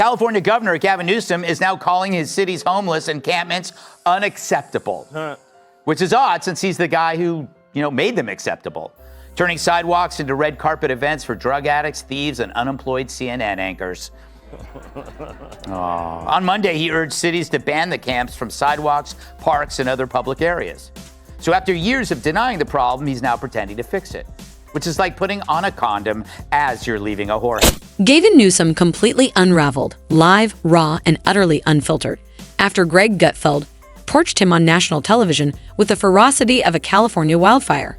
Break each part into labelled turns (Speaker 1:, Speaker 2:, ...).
Speaker 1: California Governor Gavin Newsom is now calling his city's homeless encampments unacceptable, which is odd since he's the guy who, made them acceptable, turning sidewalks into red carpet events for drug addicts, thieves, and unemployed CNN anchors. On Monday, he urged cities to ban the camps from sidewalks, parks, and other public areas. So after years of denying the problem, he's now pretending to fix it, which is like putting on a condom as you're leaving a horse.
Speaker 2: Gavin Newsom completely unraveled, live, raw, and utterly unfiltered, after Greg Gutfeld torched him on national television with the ferocity of a California wildfire.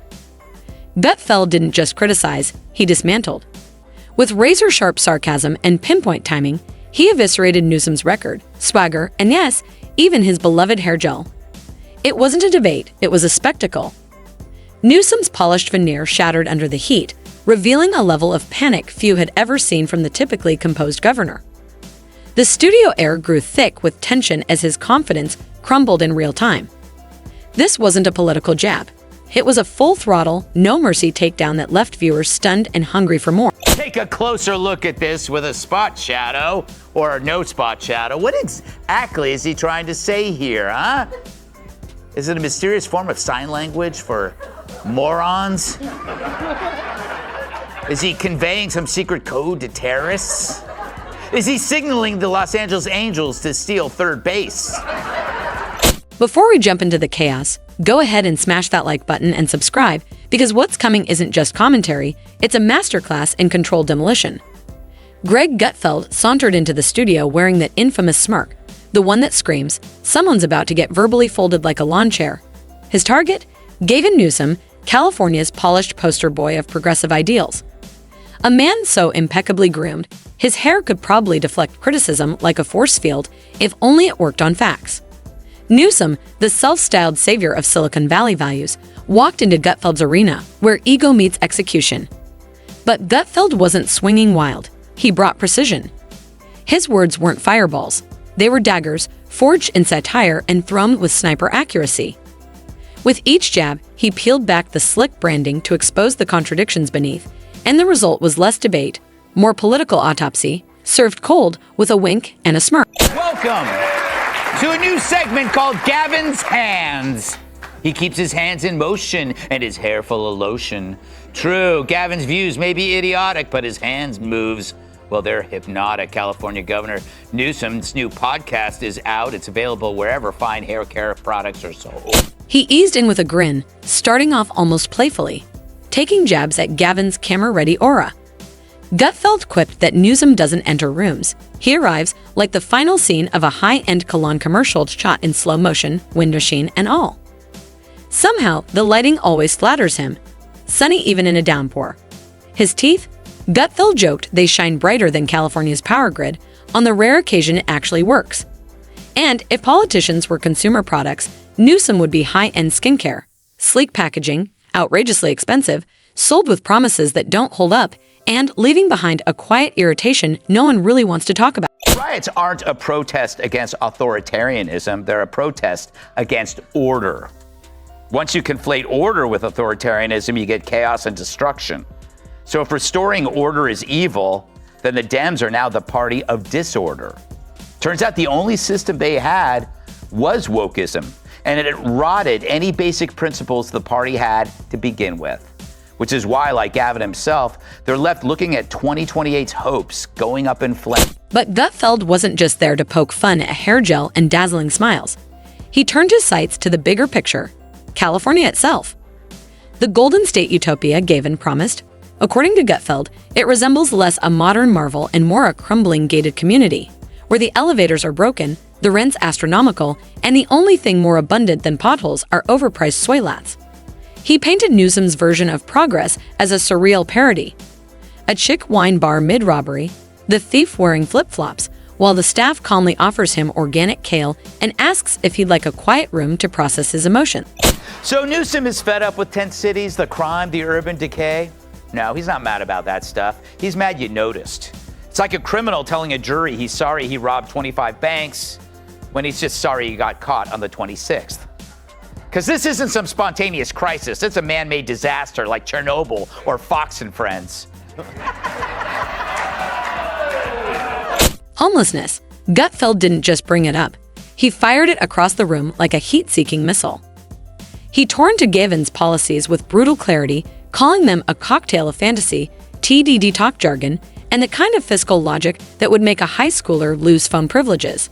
Speaker 2: Gutfeld didn't just criticize, he dismantled. With razor-sharp sarcasm and pinpoint timing, he eviscerated Newsom's record, swagger, and yes, even his beloved hair gel. It wasn't a debate, it was a spectacle. Newsom's polished veneer shattered under the heat, revealing a level of panic few had ever seen from the typically composed governor. The studio air grew thick with tension as his confidence crumbled in real time. This wasn't a political jab. It was a full-throttle, no-mercy takedown that left viewers stunned and hungry for more.
Speaker 1: Take a closer look at this with a spot shadow, or no spot shadow. What exactly is he trying to say here, huh? Is it a mysterious form of sign language for morons? Is he conveying some secret code to terrorists? Is he signaling the Los Angeles Angels to steal third base?
Speaker 2: Before we jump into the chaos, go ahead and smash that like button and subscribe, because what's coming isn't just commentary, it's a masterclass in controlled demolition. Greg Gutfeld sauntered into the studio wearing that infamous smirk, the one that screams, someone's about to get verbally folded like a lawn chair. His target? Gavin Newsom, California's polished poster boy of progressive ideals. A man so impeccably groomed, his hair could probably deflect criticism like a force field if only it worked on facts. Newsom, the self-styled savior of Silicon Valley values, walked into Gutfeld's arena, where ego meets execution. But Gutfeld wasn't swinging wild. He brought precision. His words weren't fireballs. They were daggers, forged in satire and thrown with sniper accuracy. With each jab, he peeled back the slick branding to expose the contradictions beneath, and the result was less debate, more political autopsy, served cold with a wink and a smirk.
Speaker 1: Welcome to a new segment called Gavin's Hands. He keeps his hands in motion and his hair full of lotion. True, Gavin's views may be idiotic, but his hands moves, well, they're hypnotic. California Governor Newsom's new podcast is out. It's available wherever fine hair care products are sold.
Speaker 2: He eased in with a grin, starting off almost playfully, taking jabs at Gavin's camera-ready aura. Gutfeld quipped that Newsom doesn't enter rooms. He arrives like the final scene of a high-end cologne commercial shot in slow motion, window sheen and all. Somehow, the lighting always flatters him, sunny even in a downpour. His teeth? Gutfeld joked they shine brighter than California's power grid on the rare occasion it actually works. And if politicians were consumer products, Newsom would be high-end skincare, sleek packaging, outrageously expensive, sold with promises that don't hold up, and leaving behind a quiet irritation no one really wants to talk about.
Speaker 1: Riots aren't a protest against authoritarianism, they're a protest against order. Once you conflate order with authoritarianism, you get chaos and destruction. So if restoring order is evil, then the Dems are now the party of disorder. Turns out the only system they had was wokeism, and it rotted any basic principles the party had to begin with. Which is why, like Gavin himself, they're left looking at 2028's hopes going up in flames.
Speaker 2: But Gutfeld wasn't just there to poke fun at hair gel and dazzling smiles. He turned his sights to the bigger picture, California itself. The Golden State utopia Gavin promised. According to Gutfeld, it resembles less a modern marvel and more a crumbling gated community, where the elevators are broken, the rent's astronomical, and the only thing more abundant than potholes are overpriced soy lats. He painted Newsom's version of progress as a surreal parody. A chic wine bar mid-robbery, the thief wearing flip-flops, while the staff calmly offers him organic kale and asks if he'd like a quiet room to process his emotions.
Speaker 1: So Newsom is fed up with tent cities, the crime, the urban decay? No, he's not mad about that stuff. He's mad you noticed. It's like a criminal telling a jury he's sorry he robbed 25 banks when he's just sorry he got caught on the 26th. Because this isn't some spontaneous crisis. It's a man-made disaster like Chernobyl or Fox and Friends.
Speaker 2: Homelessness. Gutfeld didn't just bring it up. He fired it across the room like a heat-seeking missile. He tore into Gavin's policies with brutal clarity, calling them a cocktail of fantasy, TDD talk jargon, and the kind of fiscal logic that would make a high schooler lose phone privileges.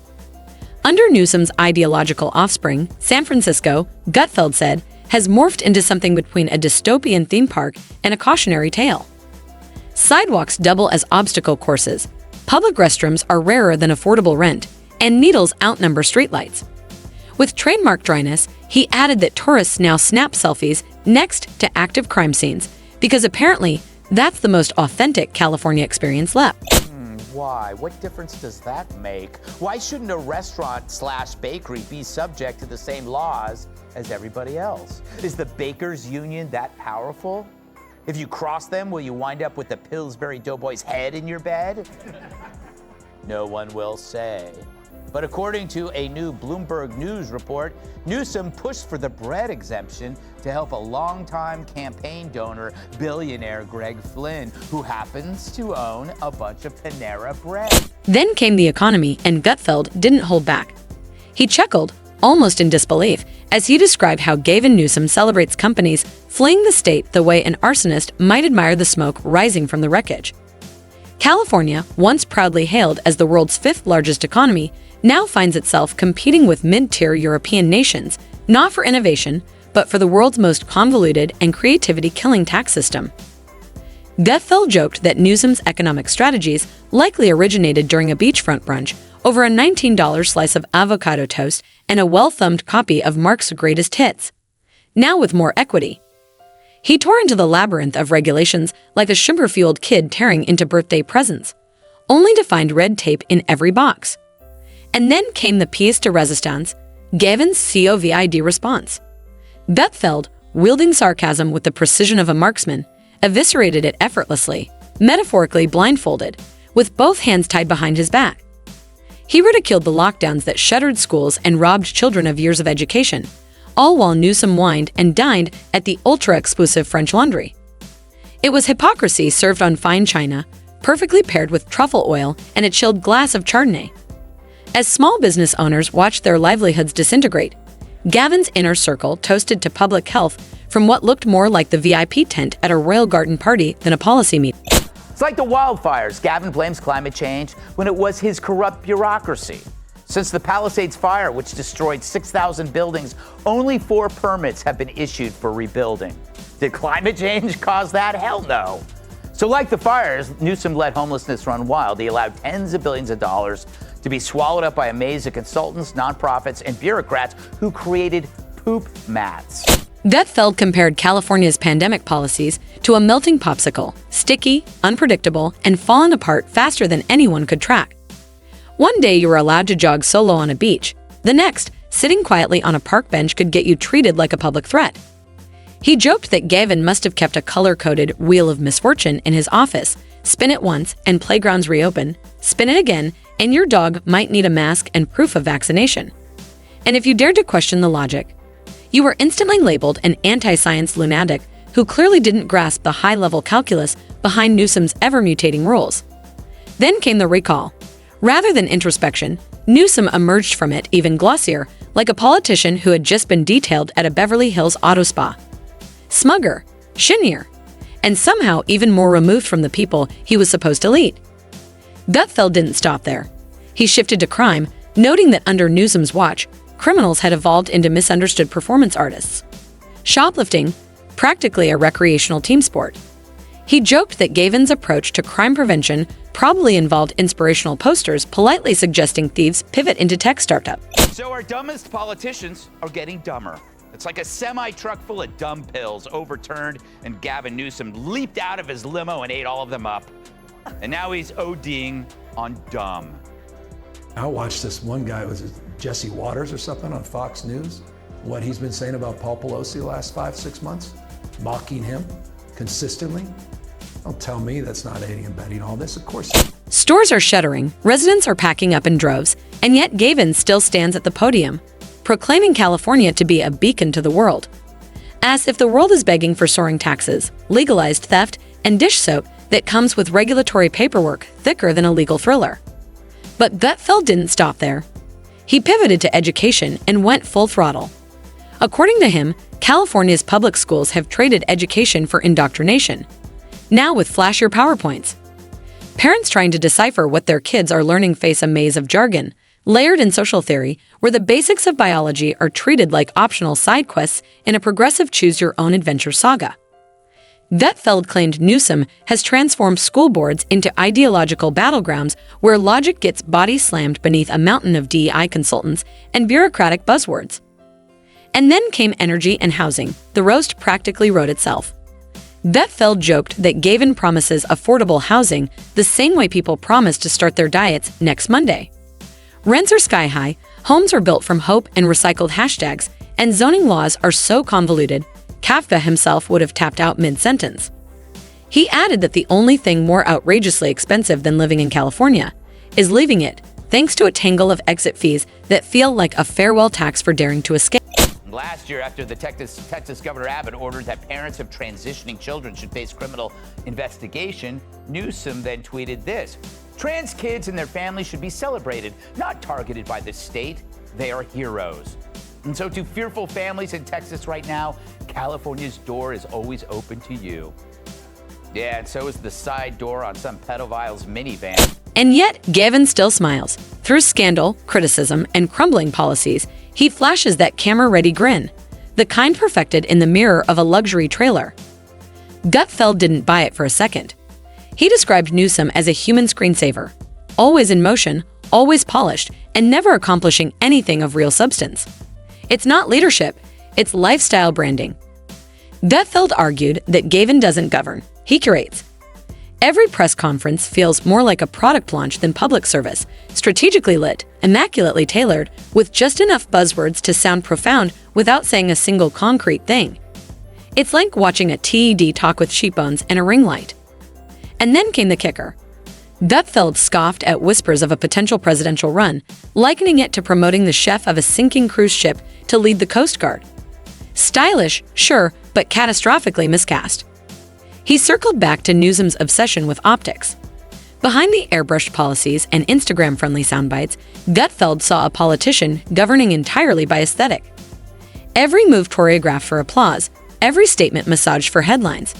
Speaker 2: Under Newsom's ideological offspring, San Francisco, Gutfeld said, has morphed into something between a dystopian theme park and a cautionary tale. Sidewalks double as obstacle courses, public restrooms are rarer than affordable rent, and needles outnumber streetlights. With trademark dryness, he added that tourists now snap selfies next to active crime scenes, because apparently that's the most authentic California experience left.
Speaker 1: Why? What difference does that make? Why shouldn't a restaurant/bakery be subject to the same laws as everybody else? Is the bakers union that powerful? If you cross them, will you wind up with the Pillsbury Doughboy's head in your bed? No one will say. But according to a new Bloomberg News report, Newsom pushed for the bread exemption to help a longtime campaign donor, billionaire Greg Flynn, who happens to own a bunch of Panera Bread.
Speaker 2: Then came the economy, and Gutfeld didn't hold back. He chuckled, almost in disbelief, as he described how Gavin Newsom celebrates companies fleeing the state the way an arsonist might admire the smoke rising from the wreckage. California, once proudly hailed as the world's fifth largest economy, now finds itself competing with mid-tier European nations, not for innovation, but for the world's most convoluted and creativity-killing tax system. Gutfeld joked that Newsom's economic strategies likely originated during a beachfront brunch over a $19 slice of avocado toast and a well-thumbed copy of Mark's greatest hits. Now with more equity. He tore into the labyrinth of regulations like a sugar-fueled kid tearing into birthday presents, only to find red tape in every box. And then came the piece de resistance, Gavin's COVID response. Gutfeld, wielding sarcasm with the precision of a marksman, eviscerated it effortlessly, metaphorically blindfolded, with both hands tied behind his back. He ridiculed the lockdowns that shuttered schools and robbed children of years of education, all while Newsom wined and dined at the ultra-exclusive French Laundry. It was hypocrisy served on fine china, perfectly paired with truffle oil and a chilled glass of Chardonnay. As small business owners watched their livelihoods disintegrate, Gavin's inner circle toasted to public health from what looked more like the VIP tent at a royal garden party than a policy meeting.
Speaker 1: It's like the wildfires. Gavin blames climate change when it was his corrupt bureaucracy. Since the Palisades fire, which destroyed 6,000 buildings, only 4 permits have been issued for rebuilding. Did climate change cause that? Hell no. So like the fires, Newsom let homelessness run wild. He allowed tens of billions of dollars to be swallowed up by a maze of consultants, nonprofits, and bureaucrats who created poop mats.
Speaker 2: Gutfeld compared California's pandemic policies to a melting popsicle, sticky, unpredictable, and falling apart faster than anyone could track. One day you were allowed to jog solo on a beach. The next, sitting quietly on a park bench could get you treated like a public threat. He joked that Gavin must have kept a color-coded wheel of misfortune in his office. Spin it once and playgrounds reopen. Spin it again and your dog might need a mask and proof of vaccination. And if you dared to question the logic, you were instantly labeled an anti-science lunatic who clearly didn't grasp the high-level calculus behind Newsom's ever-mutating rules. Then came the recall. Rather than introspection, Newsom emerged from it even glossier, like a politician who had just been detailed at a Beverly Hills auto spa. Smugger, shinnier, and somehow even more removed from the people he was supposed to lead. Gutfeld didn't stop there. He shifted to crime, noting that under Newsom's watch, criminals had evolved into misunderstood performance artists. Shoplifting, practically a recreational team sport. He joked that Gavin's approach to crime prevention probably involved inspirational posters politely suggesting thieves pivot into tech startup.
Speaker 1: So our dumbest politicians are getting dumber. It's like a semi-truck full of dumb pills overturned, and Gavin Newsom leaped out of his limo and ate all of them up. And now he's ODing on dumb.
Speaker 3: I watched this one guy, was it Jesse Waters or something on Fox News? What he's been saying about Paul Pelosi the last 5-6 months, mocking him consistently. Don't tell me that's not aiding and abetting all this, of course.
Speaker 2: Stores are shuttering, residents are packing up in droves, and yet Gavin still stands at the podium, proclaiming California to be a beacon to the world. As if the world is begging for soaring taxes, legalized theft, and dish soap that comes with regulatory paperwork thicker than a legal thriller. But Gutfeld didn't stop there. He pivoted to education and went full throttle. According to him, California's public schools have traded education for indoctrination, now with flashier PowerPoints. Parents trying to decipher what their kids are learning face a maze of jargon, layered in social theory, where the basics of biology are treated like optional side quests in a progressive choose-your-own-adventure saga. Gutfeld claimed Newsom has transformed school boards into ideological battlegrounds where logic gets body slammed beneath a mountain of DEI consultants and bureaucratic buzzwords. And then came energy and housing. The roast practically wrote itself. Gutfeld joked that Gavin promises affordable housing the same way people promise to start their diets next Monday. Rents are sky high, homes are built from hope and recycled hashtags, and zoning laws are so convoluted, Kafka himself would have tapped out mid-sentence. He added that the only thing more outrageously expensive than living in California is leaving it, thanks to a tangle of exit fees that feel like a farewell tax for daring to escape.
Speaker 1: Last year, after the Texas Governor Abbott ordered that parents of transitioning children should face criminal investigation, Newsom then tweeted this: "Trans kids and their families should be celebrated, not targeted by the state. They are heroes." And so to fearful families in Texas right now, California's door is always open to you. Yeah, and so is the side door on some pedophile's minivan.
Speaker 2: And yet, Gavin still smiles. Through scandal, criticism, and crumbling policies, he flashes that camera-ready grin, the kind perfected in the mirror of a luxury trailer. Gutfeld didn't buy it for a second. He described Newsom as a human screensaver, always in motion, always polished, and never accomplishing anything of real substance. It's not leadership, it's lifestyle branding. Gutfeld argued that Gavin doesn't govern, he curates. Every press conference feels more like a product launch than public service, strategically lit, immaculately tailored, with just enough buzzwords to sound profound without saying a single concrete thing. It's like watching a TED talk with cheap bones and a ring light. And then came the kicker. Gutfeld scoffed at whispers of a potential presidential run, likening it to promoting the chef of a sinking cruise ship to lead the Coast Guard. Stylish, sure, but catastrophically miscast. He circled back to Newsom's obsession with optics. Behind the airbrushed policies and Instagram-friendly soundbites, Gutfeld saw a politician governing entirely by aesthetic. Every move choreographed for applause, every statement massaged for headlines.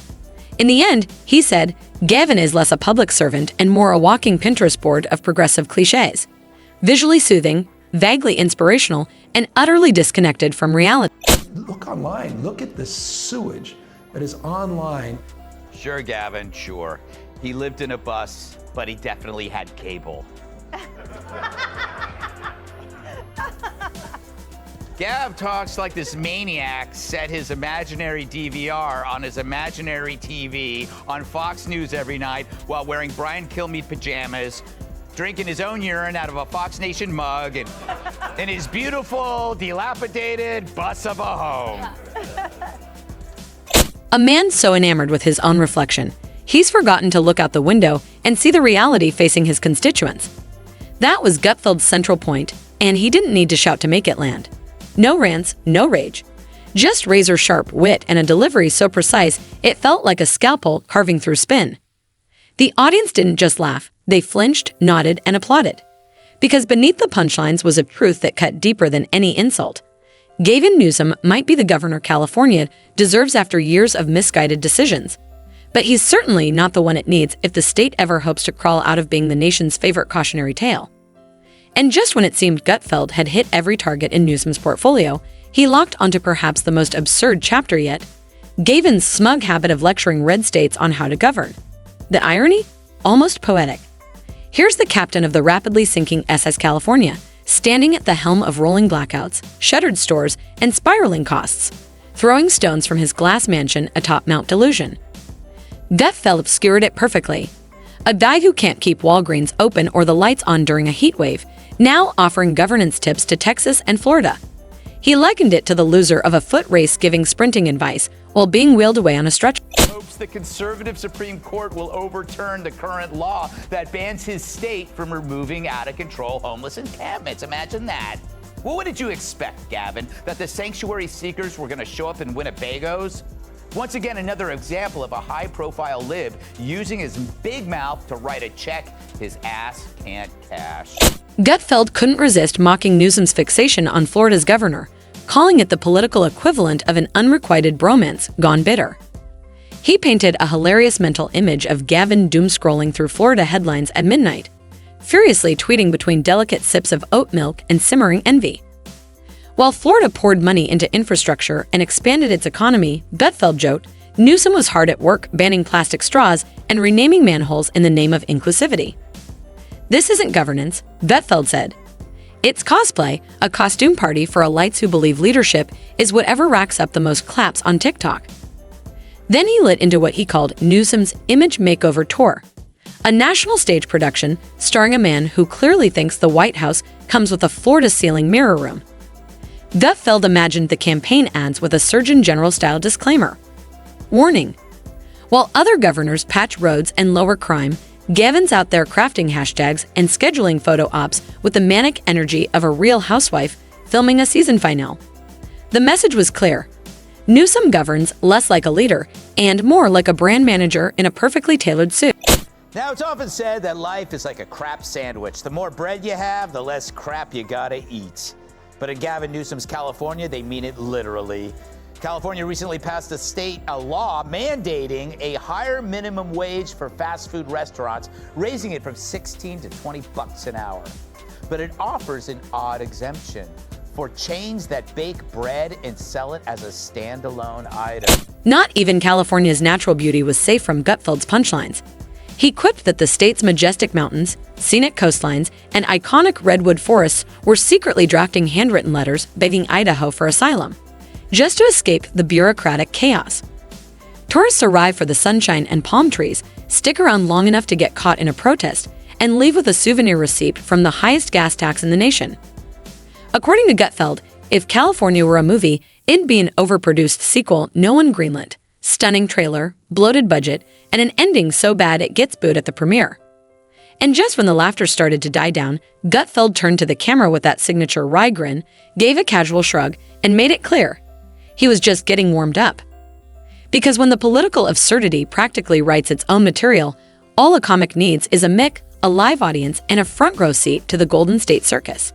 Speaker 2: In the end, he said, Gavin is less a public servant and more a walking Pinterest board of progressive cliches. Visually soothing, vaguely inspirational, and utterly disconnected from reality.
Speaker 3: Look online. Look at the sewage that is online.
Speaker 1: Sure, Gavin, sure. He lived in a bus, but he definitely had cable. Gav talks like this maniac set his imaginary DVR on his imaginary TV on Fox News every night while wearing Brian Kilmeade pajamas, drinking his own urine out of a Fox Nation mug, and in his beautiful, dilapidated bus of a home.
Speaker 2: A man so enamored with his own reflection, he's forgotten to look out the window and see the reality facing his constituents. That was Gutfeld's central point, and he didn't need to shout to make it land. No rants, no rage. Just razor-sharp wit and a delivery so precise it felt like a scalpel carving through spin. The audience didn't just laugh, they flinched, nodded, and applauded. Because beneath the punchlines was a truth that cut deeper than any insult. Gavin Newsom might be the governor California deserves after years of misguided decisions. But he's certainly not the one it needs if the state ever hopes to crawl out of being the nation's favorite cautionary tale. And just when it seemed Gutfeld had hit every target in Newsom's portfolio, he locked onto perhaps the most absurd chapter yet, Gavin's smug habit of lecturing red states on how to govern. The irony? Almost poetic. Here's the captain of the rapidly sinking SS California, standing at the helm of rolling blackouts, shuttered stores, and spiraling costs, throwing stones from his glass mansion atop Mount Delusion. Gutfeld obscured it perfectly. A guy who can't keep Walgreens open or the lights on during a heat wave, now offering governance tips to Texas and Florida. He likened it to the loser of a foot race giving sprinting advice while being wheeled away on a stretcher.
Speaker 1: Hopes the conservative Supreme Court will overturn the current law that bans his state from removing out-of-control homeless encampments. Imagine that. Well, what did you expect, Gavin? That the sanctuary seekers were going to show up in Winnebagos? Once again, another example of a high-profile lib using his big mouth to write a check his ass can't cash.
Speaker 2: Gutfeld couldn't resist mocking Newsom's fixation on Florida's governor, calling it the political equivalent of an unrequited bromance gone bitter. He painted a hilarious mental image of Gavin doom-scrolling through Florida headlines at midnight, furiously tweeting between delicate sips of oat milk and simmering envy. While Florida poured money into infrastructure and expanded its economy, Gutfeld joked, Newsom was hard at work banning plastic straws and renaming manholes in the name of inclusivity. This isn't governance, Gutfeld said. It's cosplay, a costume party for elites who believe leadership is whatever racks up the most claps on TikTok. Then he lit into what he called Newsom's Image Makeover Tour, a national stage production starring a man who clearly thinks the White House comes with a floor-to-ceiling mirror room. Gutfeld imagined the campaign ads with a Surgeon General-style disclaimer. Warning: while other governors patch roads and lower crime, Gavin's out there crafting hashtags and scheduling photo ops with the manic energy of a real housewife filming a season finale. The message was clear. Newsom governs less like a leader and more like a brand manager in a perfectly tailored suit.
Speaker 1: Now, it's often said that life is like a crap sandwich. The more bread you have, the less crap you gotta eat. But in Gavin Newsom's California, they mean it literally. California recently passed a law mandating a higher minimum wage for fast food restaurants, raising it from 16 to 20 bucks an hour. But it offers an odd exemption for chains that bake bread and sell it as a standalone item.
Speaker 2: Not even California's natural beauty was safe from Gutfeld's punchlines. He quipped that the state's majestic mountains, scenic coastlines, and iconic redwood forests were secretly drafting handwritten letters begging Idaho for asylum, just to escape the bureaucratic chaos. Tourists arrive for the sunshine and palm trees, stick around long enough to get caught in a protest, and leave with a souvenir receipt from the highest gas tax in the nation. According to Gutfeld, if California were a movie, it'd be an overproduced sequel no one greenlit. Stunning trailer, bloated budget, and an ending so bad it gets booed at the premiere. And just when the laughter started to die down, Gutfeld turned to the camera with that signature wry grin, gave a casual shrug, and made it clear he was just getting warmed up. Because when the political absurdity practically writes its own material, all a comic needs is a mic, a live audience, and a front row seat to the Golden State Circus.